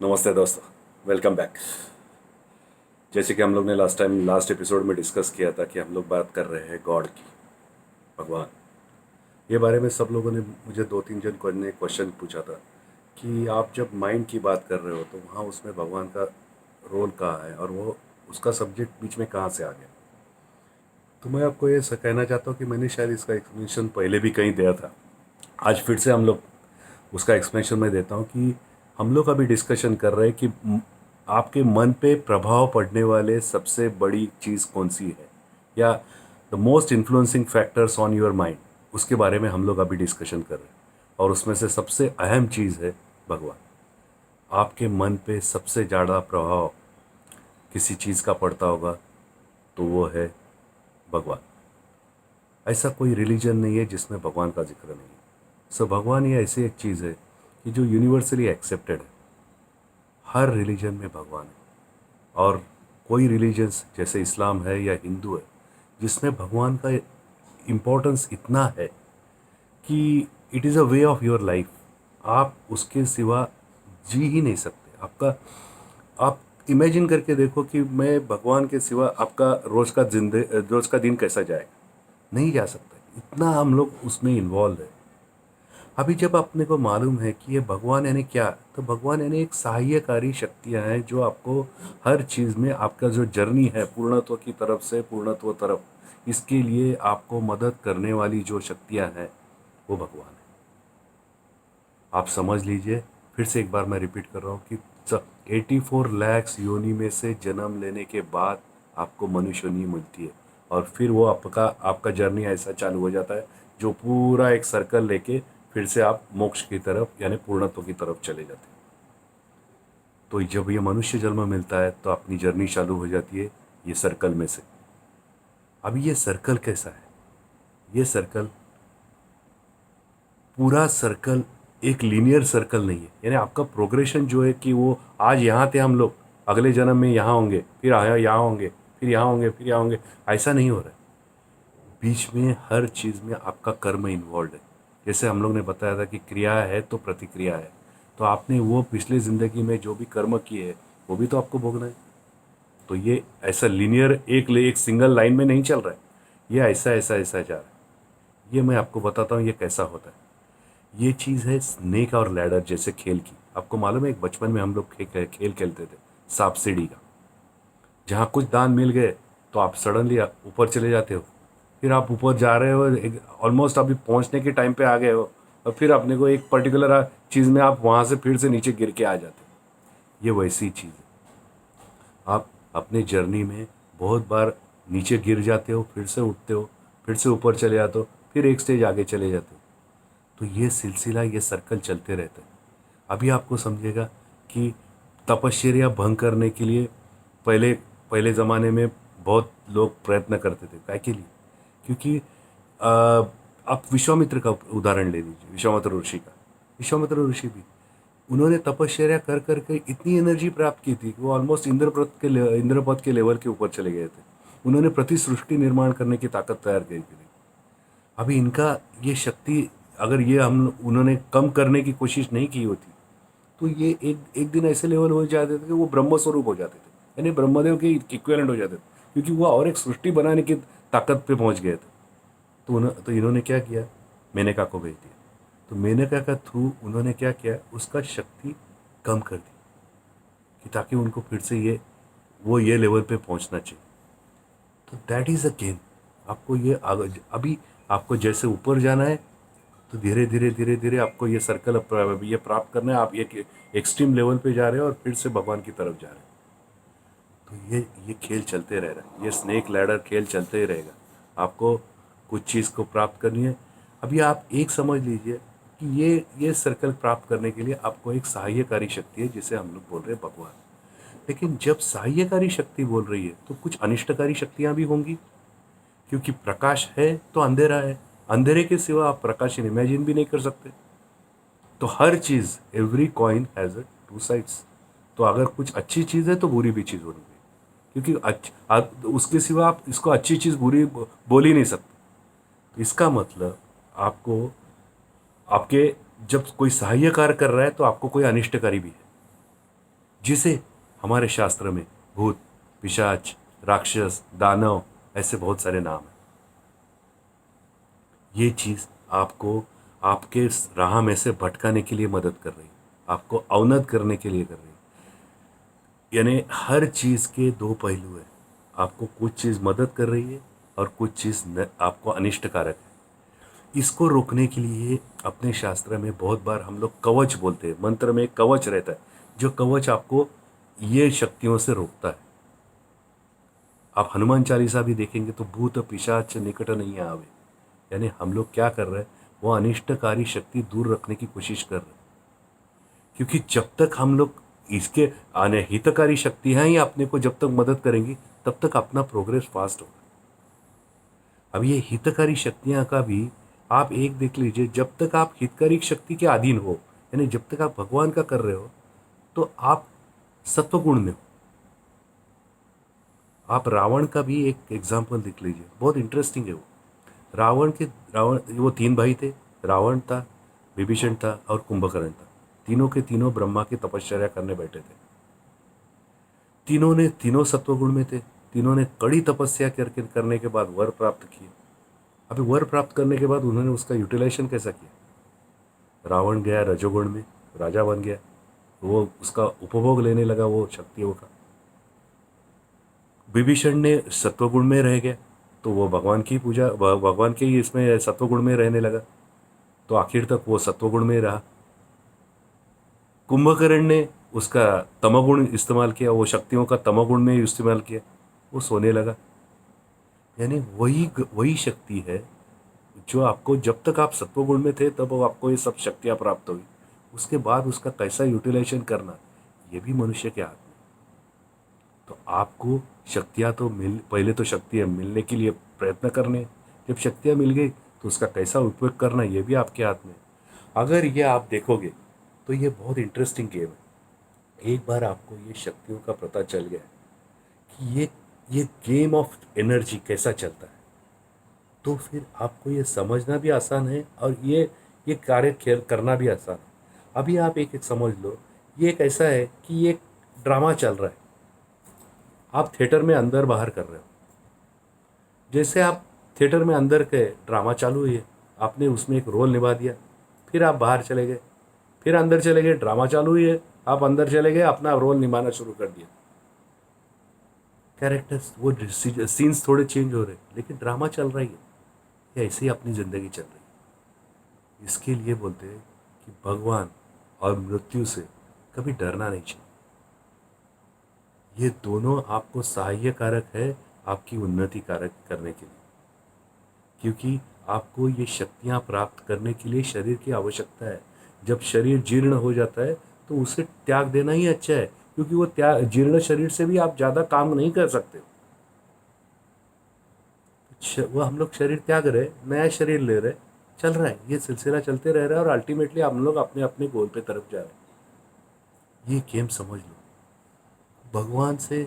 नमस्ते दोस्तों। Welcome back. जैसे कि हम लोग ने लास्ट एपिसोड में डिस्कस किया था कि हम लोग बात कर रहे हैं गॉड की, भगवान। ये बारे में सब लोगों ने मुझे दो तीन जन को ने क्वेश्चन पूछा था कि आप जब माइंड की बात कर रहे हो तो वहाँ उसमें भगवान का रोल कहाँ है और वो उसका सब्जेक्ट बीच में कहाँ से आ गया। तो मैं आपको ये कहना चाहता हूँ कि मैंने शायद इसका एक्सप्लेनेशन पहले भी कहीं दिया था। आज फिर से हम लोग उसका एक्सप्लेनेशन मैं देता हूँ कि हम लोग अभी डिस्कशन कर रहे हैं कि आपके मन पे प्रभाव पड़ने वाले सबसे बड़ी चीज़ कौन सी है, या the most influencing factors on your mind, उसके बारे में हम लोग अभी डिस्कशन कर रहे हैं। और उसमें से सबसे अहम चीज़ है भगवान। आपके मन पे सबसे ज़्यादा प्रभाव किसी चीज़ का पड़ता होगा तो वो है भगवान। ऐसा कोई रिलीजन नहीं है जिसमें भगवान का जिक्र नहीं है। सो भगवान ये ऐसी एक चीज़ है कि जो यूनिवर्सली एक्सेप्टेड है। हर रिलीजन में भगवान है। और कोई रिलीजन्स जैसे इस्लाम है या हिंदू है जिसमें भगवान का इम्पोर्टेंस इतना है कि it is a way of your life. आप उसके सिवा जी ही नहीं सकते। आप इमेजिन करके देखो कि मैं भगवान के सिवा आपका रोज का दिन कैसा जाएगा। नहीं जा सकता। इतना हम लोग उसमें इन्वॉल्व है। अभी जब अपने को मालूम है कि ये भगवान यानी क्या, तो भगवान यानी एक सहायकारी शक्तियाँ हैं जो आपको हर चीज़ में आपका जो जर्नी है पूर्णत्व की तरफ से पूर्णत्व तरफ, इसके लिए आपको मदद करने वाली जो शक्तियाँ हैं वो भगवान है। आप समझ लीजिए। फिर से एक बार मैं रिपीट कर रहा हूँ कि 84 लाख योनि में से जन्म लेने के बाद आपको मनुष्य योनि मिलती है। और फिर वो आपका आपका जर्नी ऐसा चालू हो जाता है जो पूरा एक सर्कल लेके फिर से आप मोक्ष की तरफ यानी पूर्णत्व की तरफ चले जाते हैं। तो जब ये मनुष्य जन्म मिलता है तो अपनी जर्नी चालू हो जाती है ये सर्कल में से। अभी ये सर्कल कैसा है? ये सर्कल, पूरा सर्कल एक लीनियर सर्कल नहीं है। यानी आपका प्रोग्रेशन जो है कि वो आज यहाँ थे हम लोग, अगले जन्म में यहाँ होंगे, फिर आया यहाँ होंगे, फिर यहाँ होंगे, फिर यहाँ होंगे, ऐसा नहीं हो रहा है। बीच में हर चीज़ में आपका कर्म इन्वॉल्व है। जैसे हम लोग ने बताया था कि क्रिया है तो प्रतिक्रिया है। तो आपने वो पिछले ज़िंदगी में जो भी कर्म किए है वो भी तो आपको भोगना है। तो ये ऐसा लीनियर एक सिंगल लाइन में नहीं चल रहा है। ये ऐसा ऐसा ऐसा जा रहा है। ये मैं आपको बताता हूँ ये कैसा होता है। ये चीज़ है स्नेक और लैडर जैसे खेल की। आपको मालूम है एक बचपन में हम लोग खेल खेलते थे सांप सीढ़ी का। जहाँ कुछ दान मिल गए तो आप सडनली ऊपर चले जाते हो। फिर आप ऊपर जा रहे हो, ऑलमोस्ट अभी पहुँचने के टाइम पे आ गए हो, और फिर अपने को एक पर्टिकुलर चीज़ में आप वहाँ से फिर से नीचे गिर के आ जाते हो। ये वैसी चीज़ है। आप अपने जर्नी में बहुत बार नीचे गिर जाते हो, फिर से उठते हो, फिर से ऊपर चले जाते हो, फिर एक स्टेज आगे चले जाते हो। तो ये सिलसिला, ये सर्कल चलते रहता है। अभी आपको समझेगा कि तपश्चर्या भंग करने के लिए पहले पहले ज़माने में बहुत लोग प्रयत्न करते थे। काय के लिए? क्योंकि आप विश्वामित्र का उदाहरण ले लीजिए, विश्वामित्र ऋषि का। विश्वामित्र ऋषि भी, उन्होंने तपश्चर्या कर करके इतनी एनर्जी प्राप्त की थी कि वो ऑलमोस्ट इंद्रपद के लेवल के ऊपर चले गए थे। उन्होंने प्रति सृष्टि निर्माण करने की ताकत तैयार की थी। अभी इनका ये शक्ति, अगर ये हम उन्होंने कम करने की कोशिश नहीं की होती तो ये एक एक दिन ऐसे लेवल हो जाते थे कि वो ब्रह्म स्वरूप हो जाते थे, यानी ब्रह्मदेव के इक्विवेलेंट हो जाते थे। क्योंकि वो और एक सृष्टि बनाने की ताकत पे पहुंच गए थे। तो इन्होंने क्या किया? मेनका को भेज दिया। तो मेनका का थ्रू उन्होंने क्या किया, उसका शक्ति कम कर दी कि ताकि उनको फिर से ये लेवल पे पहुंचना चाहिए। तो दैट इज़ अ गेम। आपको ये अभी आपको जैसे ऊपर जाना है तो धीरे धीरे धीरे धीरे आपको ये सर्कल ये प्राप्त करना है। आप एक एक्सट्रीम लेवल पे जा रहे हो और फिर से भगवान की तरफ जा रहे हैं। तो ये खेल चलते रह रहा है। ये स्नेक लैडर खेल चलते ही रहेगा। आपको कुछ चीज़ को प्राप्त करनी है। अभी आप एक समझ लीजिए कि ये सर्कल प्राप्त करने के लिए आपको एक सहायकारी शक्ति है जिसे हम लोग बोल रहे हैं भगवान। लेकिन जब सहायकारी शक्ति बोल रही है तो कुछ अनिष्टकारी शक्तियाँ भी होंगी। क्योंकि प्रकाश है तो अंधेरा है। अंधेरे के सिवा आप प्रकाश इमेजिन भी नहीं कर सकते। तो हर चीज़, every coin has a two sides. तो अगर कुछ अच्छी चीज़ है तो बुरी भी चीज़ होनी चाहिए। क्योंकि उसके सिवा आप इसको अच्छी चीज़ बुरी बोल ही नहीं सकते। तो इसका मतलब आपको आपके जब कोई सहाय्य कार्य कर रहा है तो आपको कोई अनिष्टकारी भी है। जिसे हमारे शास्त्र में भूत, पिशाच, राक्षस, दानव ऐसे बहुत सारे नाम हैं। ये चीज़ आपको आपके राह में से भटकाने के लिए मदद कर रही है, आपको अवनत करने के लिए कर रही है। यानी हर चीज़ के दो पहलू हैं। आपको कुछ चीज़ मदद कर रही है और कुछ चीज़ आपको अनिष्टकारक है। इसको रोकने के लिए अपने शास्त्र में बहुत बार हम लोग कवच बोलते हैं। मंत्र में एक कवच रहता है, जो कवच आपको ये शक्तियों से रोकता है। आप हनुमान चालीसा भी देखेंगे तो भूत पिशाच निकट नहीं आवे, यानी हम लोग क्या कर रहे हैं, वो अनिष्टकारी शक्ति दूर रखने की कोशिश कर रहे हैं। क्योंकि जब तक हम लोग इसके आने हितकारी शक्तियां ही अपने को जब तक मदद करेंगी, तब तक अपना प्रोग्रेस फास्ट होगा। अब ये हितकारी शक्तियां का भी आप एक देख लीजिए, जब तक आप हितकारी शक्ति के अधीन हो, यानी जब तक आप भगवान का कर रहे हो, तो आप सत्वगुण में हो। आप रावण का भी एक एग्जाम्पल देख लीजिए, बहुत इंटरेस्टिंग है वो। रावण वो तीन भाई थे, रावण था, विभीषण था और कुंभकर्ण था। तीनों के तीनों ब्रह्मा की तपश्चर्या करने बैठे थे। तीनों सत्वगुण में थे। तीनों ने कड़ी तपस्या करने के बाद वर प्राप्त किए। अभी वर प्राप्त करने के बाद उन्होंने उसका यूटिलाइजेशन कैसा किया? रावण गया रजोगुण में, राजा बन गया, वो उसका उपभोग लेने लगा वो शक्तियों का। विभीषण ने सत्वगुण में रह गया, तो वो भगवान की पूजा, भगवान के ही इसमें सत्वगुण में रहने लगा, तो आखिर तक वो सत्वगुण में रहा। कुंभकर्ण ने उसका तमोगुण इस्तेमाल किया, वो शक्तियों का तमोगुण में इस्तेमाल किया, वो सोने लगा। यानी वही शक्ति है जो आपको, जब तक आप सत्वगुण में थे तब आपको ये सब शक्तियाँ प्राप्त हुई। उसके बाद उसका कैसा यूटिलाइजेशन करना, ये भी मनुष्य के हाथ में। तो आपको शक्तियाँ तो पहले तो शक्तियाँ मिलने के लिए प्रयत्न करने, जब शक्तियाँ मिल गई तो उसका कैसा उपयोग करना, ये भी आपके हाथ में। अगर ये आप देखोगे तो ये बहुत इंटरेस्टिंग गेम है। एक बार आपको ये शक्तियों का पता चल गया कि ये गेम ऑफ एनर्जी कैसा चलता है, तो फिर आपको ये समझना भी आसान है और ये कार्य करना भी आसान है। अभी आप एक समझ लो, ये एक ऐसा है कि ये ड्रामा चल रहा है, आप थिएटर में अंदर बाहर कर रहे हो। जैसे आप थिएटर में अंदर के ड्रामा चालू हुई है, आपने उसमें एक रोल निभा दिया, फिर आप बाहर चले गए, फिर अंदर चले गए, ड्रामा चालू हुई है, आप अंदर चले गए, अपना रोल निभाना शुरू कर दिया। कैरेक्टर्स वो सीन्स थोड़े चेंज हो रहे, लेकिन ड्रामा चल रही है। ये ऐसे ही अपनी ज़िंदगी चल रही है। इसके लिए बोलते हैं कि भगवान और मृत्यु से कभी डरना नहीं चाहिए। ये दोनों आपको सहाय्य कारक है आपकी उन्नति कारक करने के लिए, क्योंकि आपको ये शक्तियाँ प्राप्त करने के लिए शरीर की आवश्यकता है। जब शरीर जीर्ण हो जाता है तो उसे त्याग देना ही अच्छा है, क्योंकि वो जीर्ण शरीर से भी आप ज़्यादा काम नहीं कर सकते। वो हम लोग शरीर त्याग रहे, नया शरीर ले रहे, चल रहा है, ये सिलसिला चलते रह रहा है और अल्टीमेटली हम लोग अपने अपने गोल पे तरफ जा रहे हैं। ये गेम समझ लो। भगवान से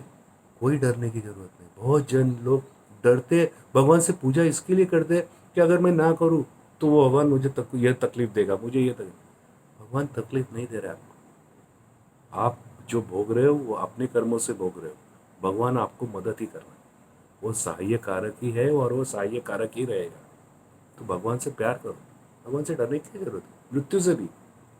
कोई डरने की जरूरत नहीं। बहुत जन लोग डरते, भगवान से पूजा इसके लिए करते कि अगर मैं ना करूं तो वो भगवान मुझे यह तकलीफ देगा, मुझे ये तकलीफ। भगवान तकलीफ नहीं दे रहा है आपको। आप जो भोग रहे हो वो अपने कर्मों से भोग रहे हो। भगवान आपको मदद ही कर रहा है, वो सहाय्य कारक ही है और वो सहाय्य कारक ही रहेगा। तो भगवान से प्यार करो, भगवान से डरने की जरूरत है। मृत्यु से भी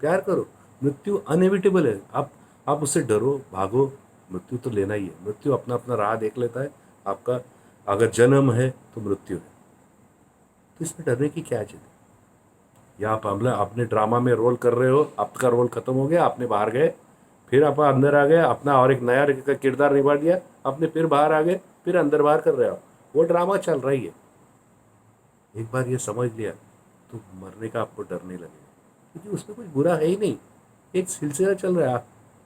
प्यार करो। मृत्यु अनएविटेबल है, आप उससे डरो भागो, मृत्यु तो लेना ही है। मृत्यु अपना अपना राह देख लेता है। आपका अगर जन्म है तो मृत्यु है, तो इसमें डरने की क्या चीज़ है? या आप अपने ड्रामा में रोल कर रहे हो, आपका रोल खत्म हो गया, आपने बाहर गए, फिर आप अंदर आ गए, अपना और एक नया किरदार निभा दिया, आपने फिर बाहर आ गए, फिर अंदर बाहर कर रहे हो। वो ड्रामा चल रही है। एक बार ये समझ लिया तो मरने का आपको डर नहीं लगेगा, क्योंकि उसमें कुछ बुरा है ही नहीं। एक सिलसिला चल रहा है,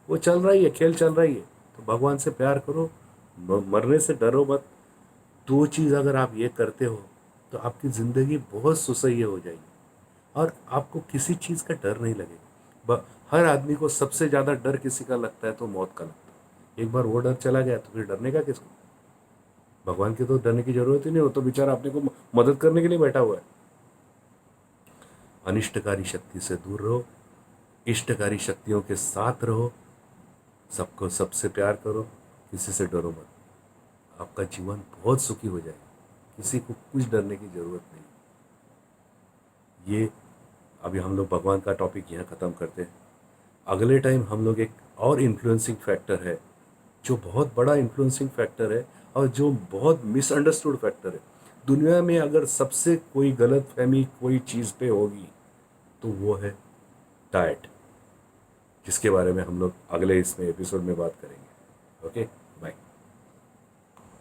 वो चल रही है, खेल चल रही है। तो भगवान से प्यार करो, मरने से डरो मत। दो चीज़ अगर आप ये करते हो तो आपकी ज़िंदगी बहुत सुसह्य हो जाएगी और आपको किसी चीज़ का डर नहीं लगेगा। हर आदमी को सबसे ज़्यादा डर किसी का लगता है तो मौत का लगता है। एक बार वो डर चला गया तो फिर डरने का किसको? भगवान की तो डरने की जरूरत ही नहीं, हो तो बेचारा अपने को मदद करने के लिए बैठा हुआ है। अनिष्टकारी शक्ति से दूर रहो, इष्टकारी शक्तियों के साथ रहो। सबको सबसे प्यार करो, किसी से डरो मत। आपका जीवन बहुत सुखी हो जाएगा, किसी को कुछ डरने की ज़रूरत नहीं। ये अभी हम लोग भगवान का टॉपिक यहाँ ख़त्म करते हैं। अगले टाइम हम लोग एक और इन्फ्लुएंसिंग फैक्टर है, जो बहुत बड़ा इन्फ्लुएंसिंग फैक्टर है और जो बहुत मिसअंडरस्टूड फैक्टर है। दुनिया में अगर सबसे कोई गलत फहमी कोई चीज़ पे होगी तो वो है डाइट, जिसके बारे में हम लोग अगले इसमें एपिसोड में बात करेंगे। ओके।